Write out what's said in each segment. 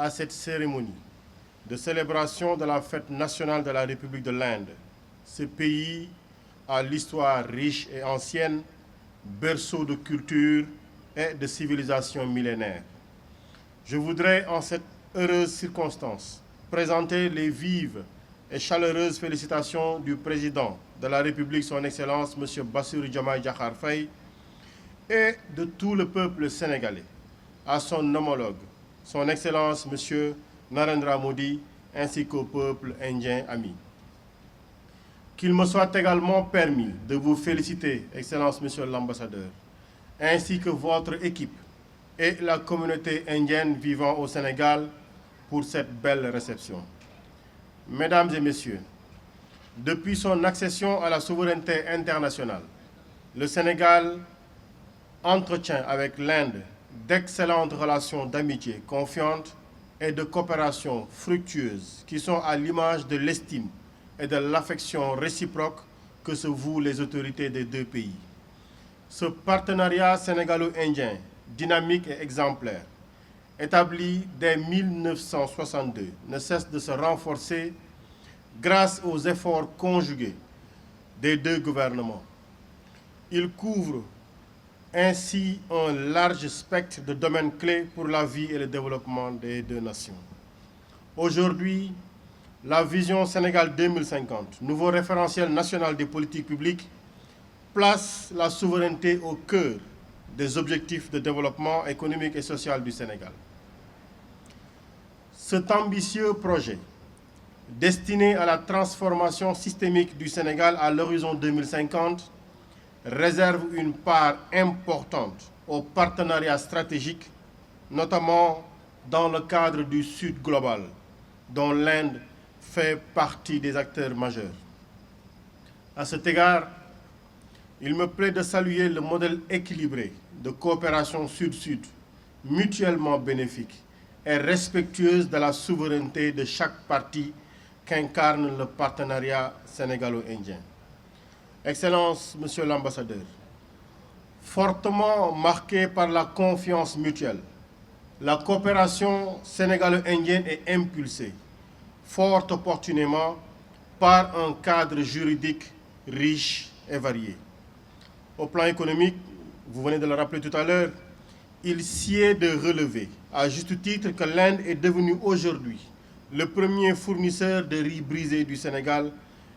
à cette cérémonie de célébration de la fête nationale de la République de l'Inde. Ce pays a l'histoire riche et ancienne, berceau de culture et de civilisation millénaire. Je voudrais, en cette heureuse circonstance, présenter les vives et chaleureuses félicitations du président de la République, son Excellence, M. Bassirou Diomaye Diakhar Faye, et de tout le peuple sénégalais, à son homologue, son Excellence, M. Narendra Modi, ainsi qu'au peuple indien ami. Qu'il me soit également permis de vous féliciter, Excellence, Monsieur l'Ambassadeur, ainsi que votre équipe et la communauté indienne vivant au Sénégal pour cette belle réception. Mesdames et Messieurs, depuis son accession à la souveraineté internationale, le Sénégal entretient avec l'Inde d'excellentes relations d'amitié confiantes et de coopération fructueuse qui sont à l'image de l'estime et de l'affection réciproque que se vouent les autorités des deux pays. Ce partenariat sénégalo-indien, dynamique et exemplaire, établi dès 1962, ne cesse de se renforcer grâce aux efforts conjugués des deux gouvernements. Il couvre ainsi un large spectre de domaines clés pour la vie et le développement des deux nations. Aujourd'hui, la vision Sénégal 2050, nouveau référentiel national des politiques publiques, place la souveraineté au cœur des objectifs de développement économique et social du Sénégal. Cet ambitieux projet, destiné à la transformation systémique du Sénégal à l'horizon 2050, réserve une part importante aux partenariats stratégiques, notamment dans le cadre du Sud global, dont l'Inde fait partie des acteurs majeurs. À cet égard, il me plaît de saluer le modèle équilibré de coopération Sud-Sud, mutuellement bénéfique et respectueuse de la souveraineté de chaque partie qu'incarne le partenariat sénégalo-indien. Excellence, Monsieur l'Ambassadeur, fortement marquée par la confiance mutuelle, la coopération sénégalo-indienne est impulsée, fort opportunément, par un cadre juridique riche et varié. Au plan économique, vous venez de le rappeler tout à l'heure, il sied de relever, à juste titre, que l'Inde est devenue aujourd'hui le premier fournisseur de riz brisé du Sénégal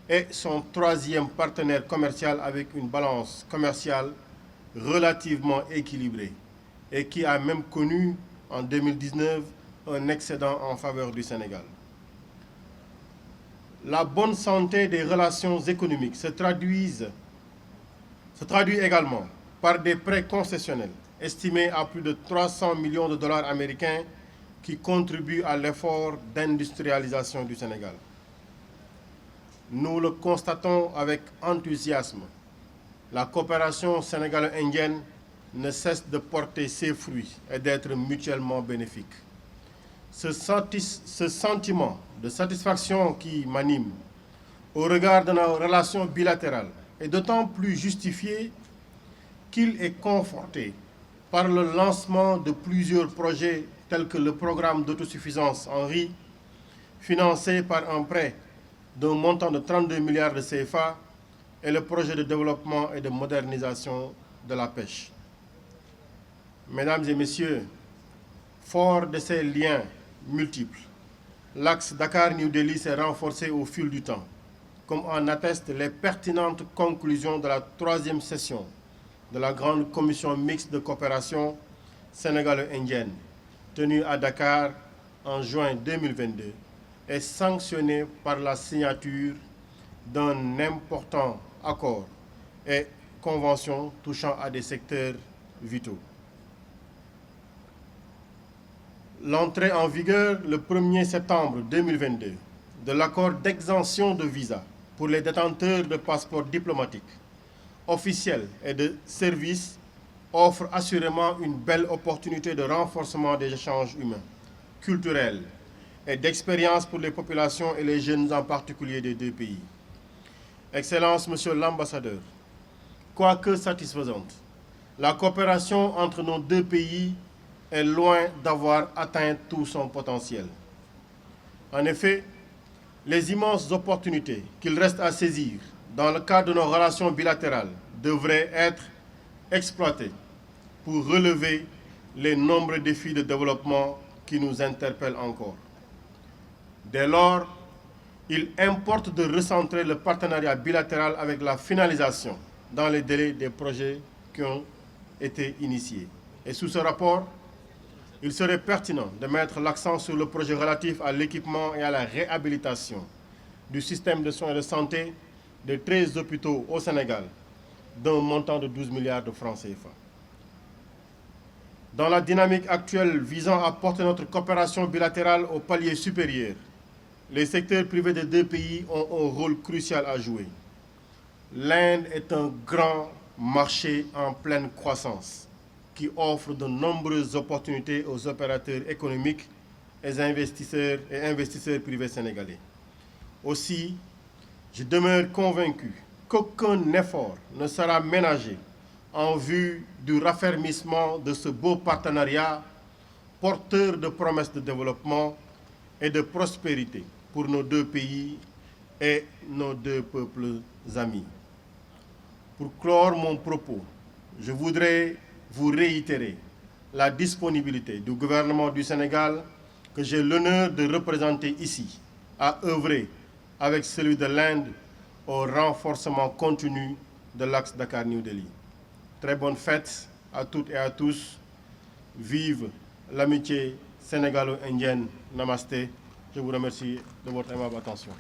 et son troisième partenaire commercial avec une balance commerciale relativement équilibrée et qui a même connu en 2019 un excédent en faveur du Sénégal. La bonne santé des relations économiques se traduit également par des prêts concessionnels estimés à plus de 300 millions de dollars américains qui contribuent à l'effort d'industrialisation du Sénégal. Nous le constatons avec enthousiasme. La coopération sénégalo-indienne ne cesse de porter ses fruits et d'être mutuellement bénéfique. Ce sentiment de satisfaction qui m'anime au regard de nos relations bilatérales est d'autant plus justifié qu'il est conforté par le lancement de plusieurs projets tels que le programme d'autosuffisance en riz, financé par un prêt d'un montant de 32 milliards de CFA, et le projet de développement et de modernisation de la pêche. Mesdames et Messieurs, fort de ces liens multiples, l'axe Dakar-New Delhi s'est renforcé au fil du temps, comme en attestent les pertinentes conclusions de la troisième session de la Grande Commission mixte de coopération sénégalo-indienne, tenue à Dakar en juin 2022, et sanctionnée par la signature d'un important accord et convention touchant à des secteurs vitaux. L'entrée en vigueur le 1er septembre 2022 de l'accord d'exemption de visa pour les détenteurs de passeports diplomatiques, officiels et de services offre assurément une belle opportunité de renforcement des échanges humains, culturels et d'expérience pour les populations et les jeunes en particulier des deux pays. Excellence, Monsieur l'Ambassadeur, quoique satisfaisante, la coopération entre nos deux pays est loin d'avoir atteint tout son potentiel. En effet, les immenses opportunités qu'il reste à saisir dans le cadre de nos relations bilatérales devraient être exploitées pour relever les nombreux défis de développement qui nous interpellent encore. Dès lors, il importe de recentrer le partenariat bilatéral avec la finalisation dans les délais des projets qui ont été initiés. Et sous ce rapport, il serait pertinent de mettre l'accent sur le projet relatif à l'équipement et à la réhabilitation du système de soins et de santé de 13 hôpitaux au Sénégal, d'un montant de 12 milliards de francs CFA. Dans la dynamique actuelle visant à porter notre coopération bilatérale au palier supérieur, les secteurs privés des deux pays ont un rôle crucial à jouer. L'Inde est un grand marché en pleine croissance qui offre de nombreuses opportunités aux opérateurs économiques et investisseurs privés sénégalais. Aussi, je demeure convaincu qu'aucun effort ne sera ménagé en vue du raffermissement de ce beau partenariat porteur de promesses de développement et de prospérité pour nos deux pays et nos deux peuples amis. Pour clore mon propos, je voudrais vous réitérer la disponibilité du gouvernement du Sénégal que j'ai l'honneur de représenter ici, à œuvrer avec celui de l'Inde au renforcement continu de l'axe Dakar-New Delhi. Très bonne fête à toutes et à tous. Vive l'amitié sénégalo-indienne. Namasté. Je vous remercie de votre aimable attention.